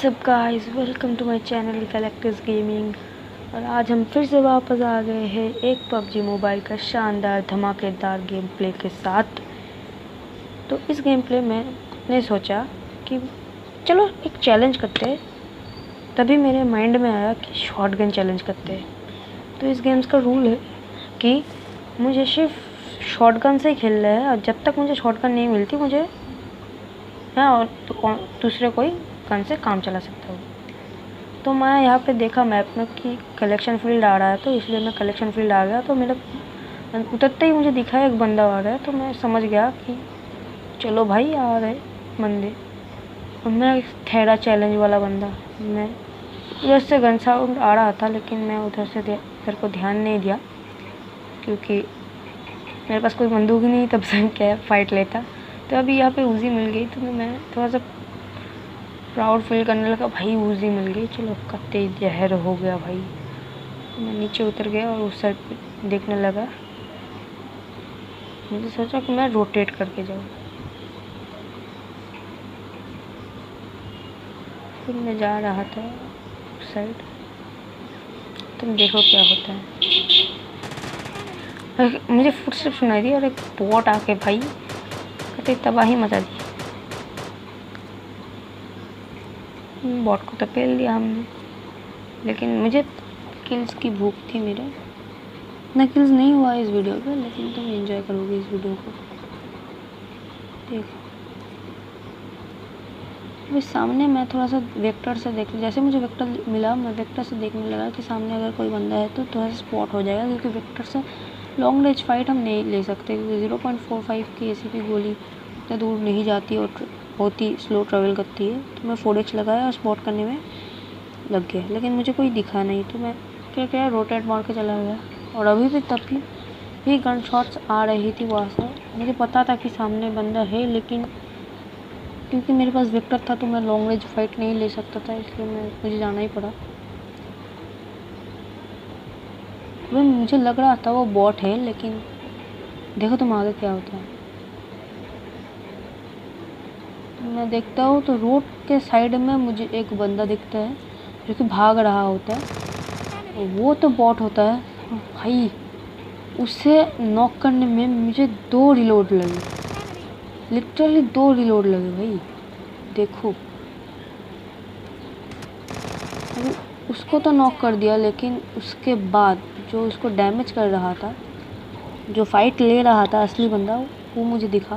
WhatsApp guys, welcome to my channel Galactis Gaming. और आज हम फिर से वापस आ गए हैं एक पबजी मोबाइल का शानदार धमाकेदार गेम प्ले के साथ। तो इस गेम प्ले में मैंने सोचा कि चलो एक चैलेंज करते हैं। तभी मेरे माइंड में आया कि शॉटगन चैलेंज करते हैं। तो इस गेम्स का रूल है कि मुझे सिर्फ शॉटगन से ही खेलना है, और जब तक मुझे शॉटगन नहीं मिलती मुझे और तो दूसरे कोई गन से काम चला सकता हूँ। तो मैं यहाँ पे देखा मैप में कि कलेक्शन फील्ड आ रहा है, तो इसलिए मैं कलेक्शन फील्ड आ गया। तो मेरा उतरते ही मुझे दिखा एक बंदा आ रहा है, तो मैं समझ गया कि चलो भाई आ रहे बंदे। और मैं ठहरा चैलेंज वाला बंदा। मैं उधर से गन साउंड आ रहा था, लेकिन मैं उधर को ध्यान नहीं दिया क्योंकि मेरे पास कोई बंदूक ही नहीं, तब से क्या फ़ाइट लेता। तो अभी यहाँ पे उजी मिल गई, तो मैं थोड़ा सा प्राउड फील करने लगा, भाई उजी मिल गई, चलो कत्ते जहर हो गया भाई। मैं नीचे उतर गया और उस साइड पे देखने लगा। मुझे सोचा कि मैं रोटेट करके जाऊँ, फिर मैं जा रहा था उस साइड। तुम देखो क्या होता है। मुझे फुटस्टेप सुनाई दी और एक बॉट आके भाई कत्ते तबाही मचा दी। बॉट को तो पेल दिया हमने, लेकिन मुझे किल्स की भूख थी। मेरे इतना किल्स नहीं हुआ इस वीडियो पे, लेकिन तुम एंजॉय करोगे इस वीडियो को। देखो अभी सामने मैं थोड़ा सा वेक्टर से देख, जैसे मुझे वेक्टर मिला मैं वेक्टर से देखने लगा कि सामने अगर कोई बंदा है तो थोड़ा सा स्पॉट हो जाएगा, क्योंकि वेक्टर से लॉन्ग रेंज फाइट हम नहीं ले सकते, क्योंकि 0.45 की एसीपी गोली इतना दूर नहीं जाती और बहुत ही स्लो ट्रैवल करती है। तो मैं 4x लगाया और स्पॉट करने में लग गया, लेकिन मुझे कोई दिखा नहीं। तो मैं क्या रोटेट मार के चला गया। और अभी भी तब भी गन शॉट्स आ रही थी वहाँ से। मुझे पता था कि सामने बंदा है, लेकिन क्योंकि मेरे पास वेक्टर था तो मैं लॉन्ग रेंज फाइट नहीं ले सकता था, इसलिए मुझे जाना ही पड़ा। वह मुझे लग रहा था वो बॉट है, लेकिन देखो तुम आगे क्या होता है। मैं देखता हूँ तो रोड के साइड में मुझे एक बंदा दिखता है जो कि भाग रहा होता है। वो तो बॉट होता है भाई। उसे नॉक करने में मुझे 2 रिलोड लगे, लिटरली 2 रिलोड लगे भाई। देखो उसको तो नॉक कर दिया, लेकिन उसके बाद जो उसको डैमेज कर रहा था, जो फाइट ले रहा था असली बंदा, वो मुझे दिखा,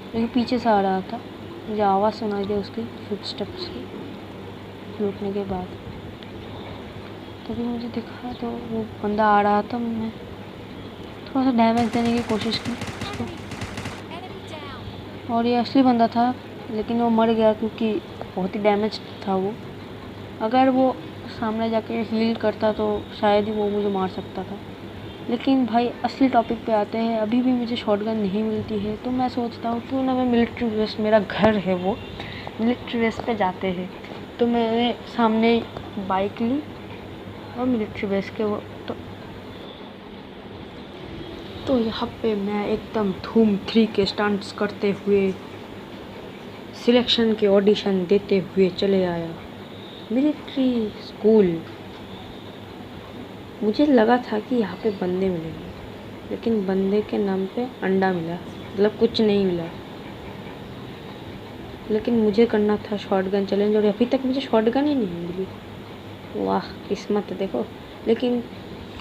लेकिन पीछे से आ रहा था। मुझे आवाज़ सुनाई दी उसकी फुटस्टेप्स की लूटने के बाद। तभी मुझे दिखा तो वो बंदा आ रहा था। मैं थोड़ा सा डैमेज देने की कोशिश की उसको, और ये असली बंदा था, लेकिन वो मर गया क्योंकि बहुत ही डैमेज था वो। अगर वो सामने जाके हील करता तो शायद ही वो मुझे मार सकता था। लेकिन भाई असली टॉपिक पे आते हैं। अभी भी मुझे शॉटगन नहीं मिलती है, तो मैं सोचता हूँ क्यों ना मैं मिलिट्री बेस, मेरा घर है वो, मिलिट्री बेस पे जाते हैं। तो मैंने सामने बाइक ली और मिलिट्री बेस के वो तो यहाँ पे मैं एकदम धूम 3 के स्टंट्स करते हुए, सिलेक्शन के ऑडिशन देते हुए चले आया मिलिट्री स्कूल। मुझे लगा था कि यहाँ पे बंदे मिलेंगे, लेकिन बंदे के नाम पे अंडा मिला, मतलब कुछ नहीं मिला। लेकिन मुझे करना था शॉटगन चैलेंज, और अभी तक मुझे शॉटगन ही नहीं मिली। वाह किस्मत देखो। लेकिन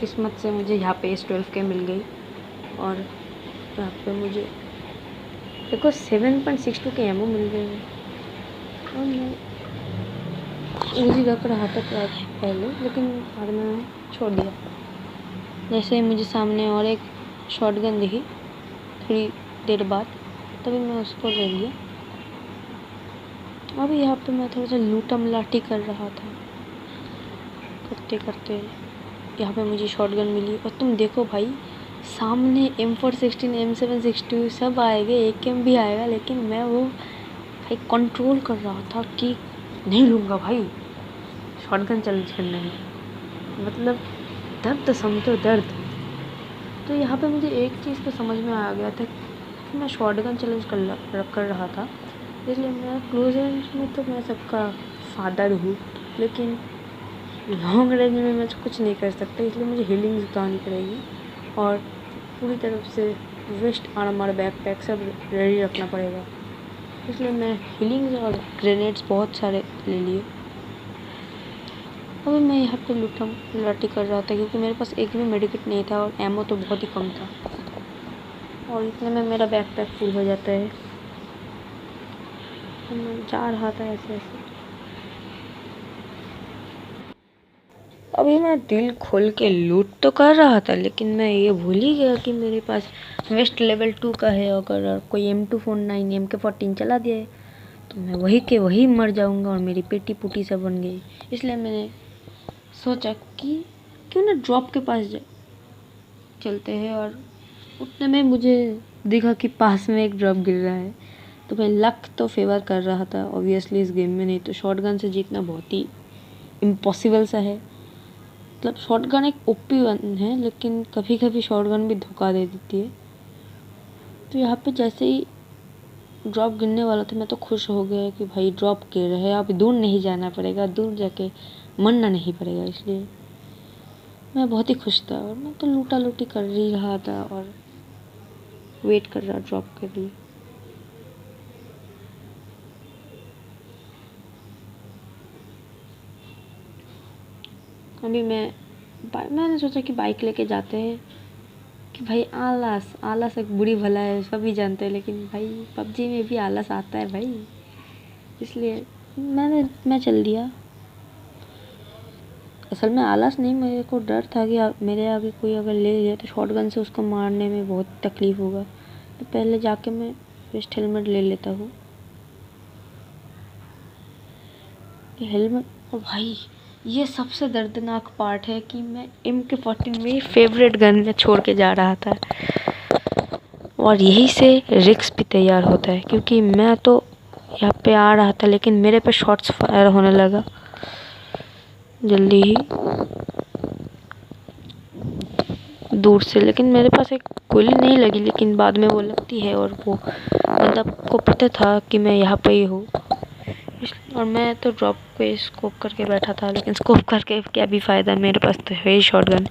किस्मत से मुझे यहाँ पे S12 के मिल गई, और यहाँ पे मुझे देखो 7.62 के एमओ मिल गए। और मैं उजी रख रहा था पहले, लेकिन बाद में मैं छोड़ दिया। जैसे ही मुझे सामने और एक शॉटगन दिखी थोड़ी देर बाद, तभी मैं उसको ले लिया। अभी यहाँ पे मैं थोड़ा सा लूटम लाठी कर रहा था, करते करते यहाँ पे मुझे शॉटगन मिली। और तुम देखो भाई सामने M416 M762 सब आएंगे, AKM भी आएगा, लेकिन मैं वो भाई कंट्रोल कर रहा था कि नहीं लूँगा भाई शॉटगन चैलेंज करने में। मतलब दर्द समझो, दर्द। तो यहाँ पे मुझे एक चीज़ तो समझ में आ गया था कि मैं शॉटगन चैलेंज कर रहा था, इसलिए मैं क्लोज रेंज में तो मैं सबका फादर हूँ, लेकिन लॉन्ग रेंज में मैं कुछ नहीं कर सकता, इसलिए मुझे हीलिंग जुटानी पड़ेगी और पूरी तरफ से वेस्ट आर्मर बैकपैक सब रेडी रखना पड़ेगा। इसलिए मैं हीलिंग्स और ग्रेनेड्स बहुत सारे ले लिए। अभी मैं यहाँ पे लूटी कर रहा था क्योंकि मेरे पास एक भी मेडिकेट नहीं था और एमो तो बहुत ही कम था, और इतने में मेरा बैकपैक फुल हो जाता है। तो मैं जा रहा था ऐसे ऐसे। अभी मैं दिल खोल के लूट तो कर रहा था, लेकिन मैं ये भूल ही गया कि मेरे पास वेस्ट लेवल 2 का है। अगर कोई M249 MK14 चला दिया है तो मैं वही के वही मर जाऊंगा और मेरी पेटी पुटी सब बन गई। इसलिए मैंने सोचा कि क्यों ना ड्रॉप के पास चलते हैं, और उतने में मुझे दिखा कि पास में एक ड्रॉप गिर रहा है। तो मैं लक तो फेवर कर रहा था ऑब्वियसली इस गेम में, नहीं तो शॉटगन से जीतना बहुत ही इम्पॉसिबल सा है। मतलब शॉटगन एक ओपी वन है, लेकिन कभी कभी शॉटगन भी धोखा दे देती है। तो यहाँ पे जैसे ही ड्रॉप गिरने वाला था मैं तो खुश हो गया कि भाई ड्रॉप गिर रहा है, अब दूर नहीं जाना पड़ेगा, दूर जाके मरना नहीं पड़ेगा। इसलिए मैं बहुत ही खुश था और मैं तो लूटा लूटी कर ही रहा था और वेट कर रहा ड्रॉप के लिए। अभी मैंने सोचा कि बाइक लेके जाते हैं कि भाई आलस एक बुरी भला है, सभी जानते हैं, लेकिन भाई पबजी में भी आलस आता है भाई। इसलिए मैं चल दिया। असल में आलस नहीं, मेरे को डर था कि मेरे आगे कोई अगर ले लिया तो शॉटगन से उसको मारने में बहुत तकलीफ़ होगा, तो पहले जाके मैं वेस्ट हेलमेट ले लेता हूँ। हेलमेट। और भाई ये सबसे दर्दनाक पार्ट है कि मैं MK14 मेरी फेवरेट गन में छोड़ के जा रहा था, और यही से रिस्क भी तैयार होता है क्योंकि मैं तो यहाँ पे आ रहा था लेकिन मेरे पे शॉट्स फायर होने लगा जल्दी ही दूर से, लेकिन मेरे पास एक गोली नहीं लगी, लेकिन बाद में वो लगती है और वो मतलब को पता था कि मैं यहाँ पे ही हूँ। और मैं तो ड्रॉप पे स्कोप करके बैठा था, लेकिन स्कोप करके क्या भी फ़ायदा, मेरे पास तो है ही शॉटगन।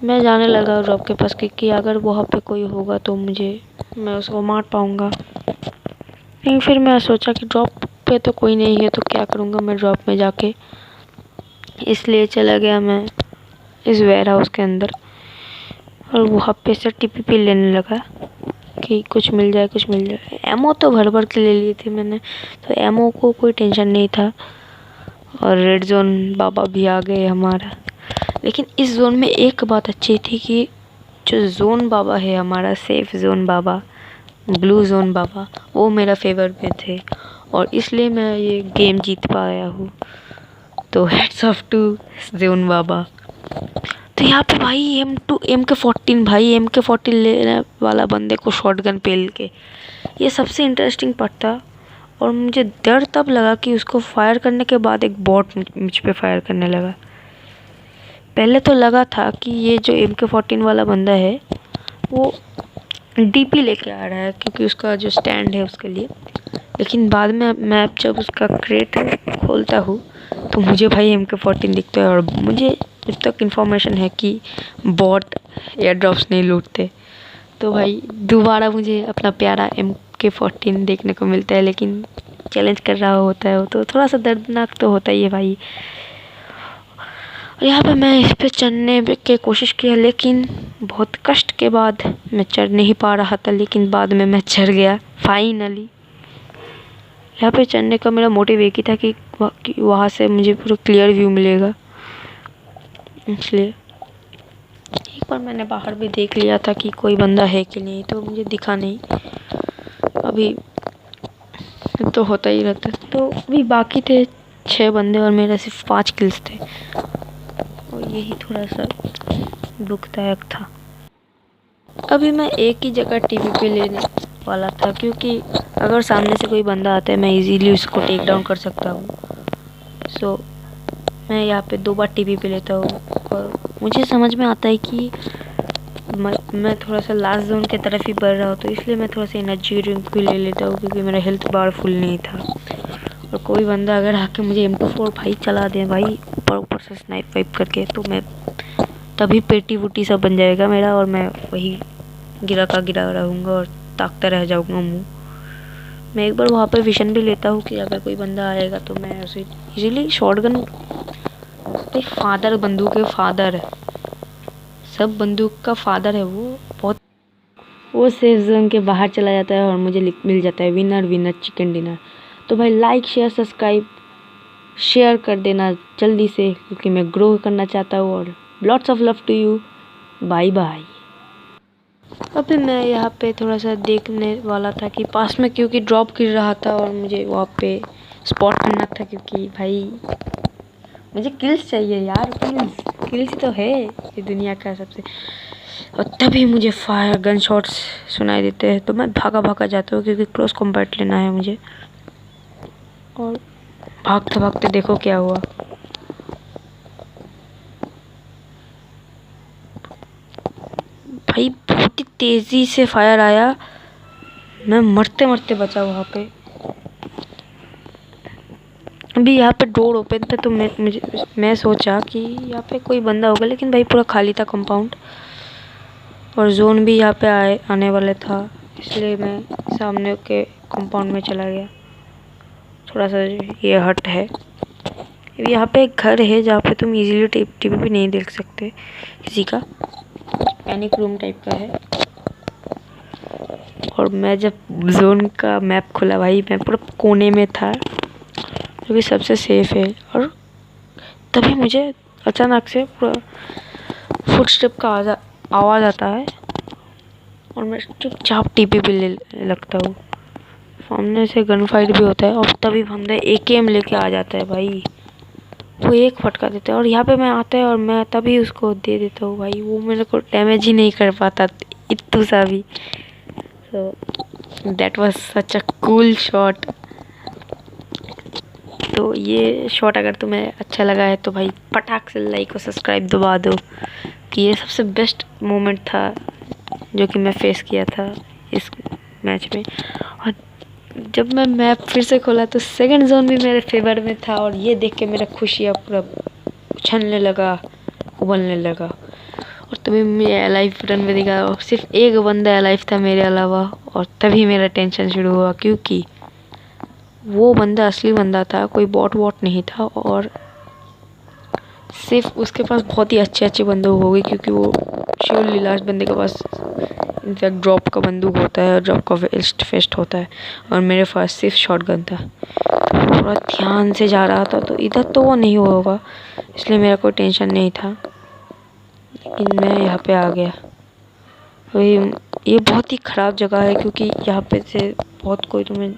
मैं जाने लगा ड्रॉप के पास क्योंकि अगर वहाँ पे कोई होगा तो मैं उसको मार पाऊँगा। लेकिन फिर मैं सोचा कि ड्रॉप पे तो कोई नहीं है तो क्या करूँगा मैं ड्रॉप में जाके, इसलिए चला गया मैं इस वेयर हाउस के अंदर और वहाँ पे से TPP लेने लगा कि कुछ मिल जाए। एमो तो भर भर के ले ली थी मैंने, तो एमो को कोई टेंशन नहीं था। और रेड जोन बाबा भी आ गए हमारा। लेकिन इस जोन में एक बात अच्छी थी कि जो जोन बाबा है हमारा, सेफ जोन बाबा, ब्लू जोन बाबा, वो मेरा फेवर में थे और इसलिए मैं ये गेम जीत पाया हूँ। तो हेड्स ऑफ टू जोन बाबा। तो यहाँ पे भाई MK14 लेने वाला बंदे को शॉटगन पेल के, ये सबसे इंटरेस्टिंग पार्ट था। और मुझे डर तब लगा कि उसको फायर करने के बाद एक बॉट मुझ पे फायर करने लगा। पहले तो लगा था कि ये जो MK14 वाला बंदा है वो DP लेके आ रहा है क्योंकि उसका जो स्टैंड है उसके लिए, लेकिन बाद में मैं जब उसका क्रेट खोलता हूँ तो मुझे भाई MK14 दिखता है। और मुझे जब तक इन्फॉर्मेशन है कि बॉट एयर ड्रॉप्स नहीं लूटते, तो भाई दोबारा मुझे अपना प्यारा MK14 देखने को मिलता है। लेकिन चैलेंज कर रहा होता है वो तो थोड़ा सा दर्दनाक तो होता ही है भाई। और यहाँ पे मैं इस पे चढ़ने की कोशिश किया, लेकिन बहुत कष्ट के बाद मैं चढ़ नहीं पा रहा था, लेकिन बाद में मैं चढ़ गया फाइनली। यहाँ पे चढ़ने का मेरा मोटिव एक ही था कि वहाँ से मुझे पूरा क्लियर व्यू मिलेगा, इसलिए एक बार मैंने बाहर भी देख लिया था कि कोई बंदा है कि नहीं, तो मुझे दिखा नहीं। अभी तो होता ही रहता है। तो अभी बाकी थे 6 बंदे और मेरा सिर्फ 5 किल्स थे, और यही थोड़ा सा दुखदायक था। अभी मैं एक ही जगह TPP लेने वाला था क्योंकि अगर सामने से कोई बंदा आता है मैं इजीली उसको टेक डाउन कर सकता हूँ। सो मैं यहाँ पे 2 बार TPP लेता हूँ और मुझे समझ में आता है कि मैं थोड़ा सा लास्ट जोन के तरफ ही बढ़ रहा हूँ, तो इसलिए मैं थोड़ा सा एनर्जी ड्रिंक भी ले लेता हूँ क्योंकि मेरा हेल्थ बार फुल नहीं था। और कोई बंदा अगर आके मुझे M24 भाई चला दे भाई ऊपर ऊपर से स्नाइप वाइप करके, तो मैं तभी पेटी वूटी सब बन जाएगा मेरा, और मैं वही गिरा का गिरा रहूँगा और ताकता रह जाऊँगा मुँह। मैं एक बार वहाँ पे विजन भी लेता हूँ कि अगर कोई बंदा आएगा तो मैं उसे इजीली शॉटगन, भाई फादर बंदूक है, फादर है, सब बंदूक का फादर है वो। बहुत वो सेफ जोन के बाहर चला जाता है और मुझे मिल जाता है विनर विनर चिकन डिनर। तो भाई लाइक शेयर सब्सक्राइब शेयर कर देना जल्दी से, क्योंकि मैं ग्रो करना चाहता हूँ। और lots of love to you, bye bye. अभी मैं यहाँ पे थोड़ा सा देखने वाला था कि पास में, क्योंकि ड्रॉप गिर रहा था और मुझे वहाँ पे स्पॉट करना था, क्योंकि भाई मुझे किल्स चाहिए यार, किल्स तो है ये दुनिया का सबसे। और तभी मुझे फायर गन शॉट्स सुनाई देते हैं, तो मैं भागा भागा जाता हूँ क्योंकि क्लोज कॉम्बैट लेना है मुझे। और भागते भागते देखो क्या हुआ, भाई बहुत ही तेज़ी से फायर आया, मैं मरते मरते बचा वहाँ पे। अभी यहाँ पे डोर ओपन था, तो मैं सोचा कि यहाँ पे कोई बंदा होगा, लेकिन भाई पूरा खाली था कंपाउंड, और जोन भी यहाँ पे आने वाले था, इसलिए मैं सामने के कंपाउंड में चला गया। थोड़ा सा ये हट है, यहाँ पे एक घर है जहाँ पे तुम इजीली टीवी भी नहीं देख सकते किसी का, पैनिक रूम टाइप का है। और मैं जब जोन का मैप खुला भाई, मैं पूरा कोने में था जो कि सबसे सेफ है। और तभी मुझे अचानक से पूरा फुटस्टेप का आवाज़ आता है, और मैं चुपचाप टीपी पे ले लगता हूँ। सामने से गन फाइट भी होता है, और तभी बंदा AKM लेके आ जाता है भाई, वो एक फटका देता है और यहाँ पे मैं आता है, और मैं तभी उसको दे देता हूँ भाई, वो मेरे को डैमेज ही नहीं कर पाता इतू सा भी। So that was such a cool shot. तो ये शॉट अगर तुम्हें अच्छा लगा है तो भाई पटाख से लाइक और सब्सक्राइब दबा दो, कि ये सबसे बेस्ट मोमेंट था जो कि मैं फेस किया था इस मैच में। और जब मैं मैप फिर से खोला तो सेकंड जोन भी मेरे फेवर में था, और ये देख के मेरा खुशियाँ पूरा उछलने लगा, उबलने लगा। और तभी मैं अलाइव बटन में दिखा, और सिर्फ एक बंदा अलाइव था मेरे अलावा, और तभी मेरा टेंशन शुरू हुआ, क्योंकि वो बंदा असली बंदा था, कोई बॉट वॉट नहीं था। और सिर्फ उसके पास बहुत ही अच्छे बंदूक हो गई, क्योंकि वो श्योरली लास्ट बंदे के पास इनफैक्ट ड्रॉप का बंदूक होता है, ड्रॉप का वेस्ट फेस्ट होता है, और मेरे पास सिर्फ शॉटगन था। पूरा ध्यान से जा रहा था, तो इधर तो वो नहीं होगा, इसलिए मेरा कोई टेंशन नहीं था। लेकिन मैं यहाँ पे आ गया। वही ये बहुत ही ख़राब जगह है, क्योंकि यहाँ पे से बहुत कोई तुम्हें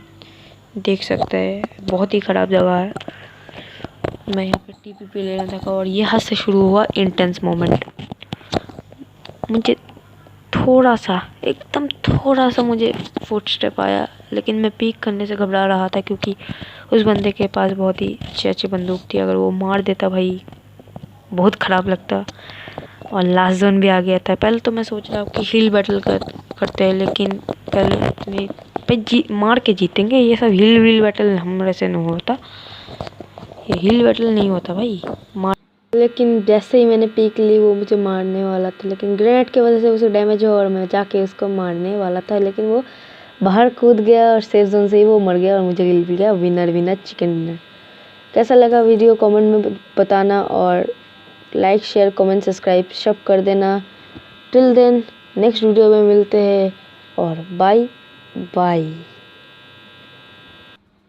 देख सकता है, बहुत ही ख़राब जगह है। मैं यहाँ पे TPP लेने लगा, और यहाँ से शुरू हुआ इंटेंस मोमेंट। मुझे थोड़ा सा, एकदम थोड़ा सा मुझे फुटस्टेप आया, लेकिन मैं पीक करने से घबरा रहा था, क्योंकि उस बंदे के पास बहुत ही अच्छी बंदूक थी। अगर वो मार देता भाई बहुत ख़राब लगता। और लास्ट जोन भी आ गया था। पहले तो मैं सोच रहा हूँ कि हिल बैटल करते हैं, लेकिन पहले नहीं भाई मार के जीतेंगे, ये सब हिल बैटल हमारे से नहीं होता, ये हिल बैटल नहीं होता भाई, मार। लेकिन जैसे ही मैंने पीक ली वो मुझे मारने वाला था, लेकिन ग्रेनेड की वजह से उसे डैमेज हुआ, और मैं जाके उसको मारने वाला था, लेकिन वो बाहर कूद गया, और सेफ जोन से ही वो मर गया, और मुझे मिल गया विनर विनर चिकन डिनर। कैसा लगा वीडियो कमेंट में बताना, और लाइक शेयर कमेंट सब्सक्राइब सब कर देना। टिल देन नेक्स्ट वीडियो में मिलते हैं, और बाय बाय।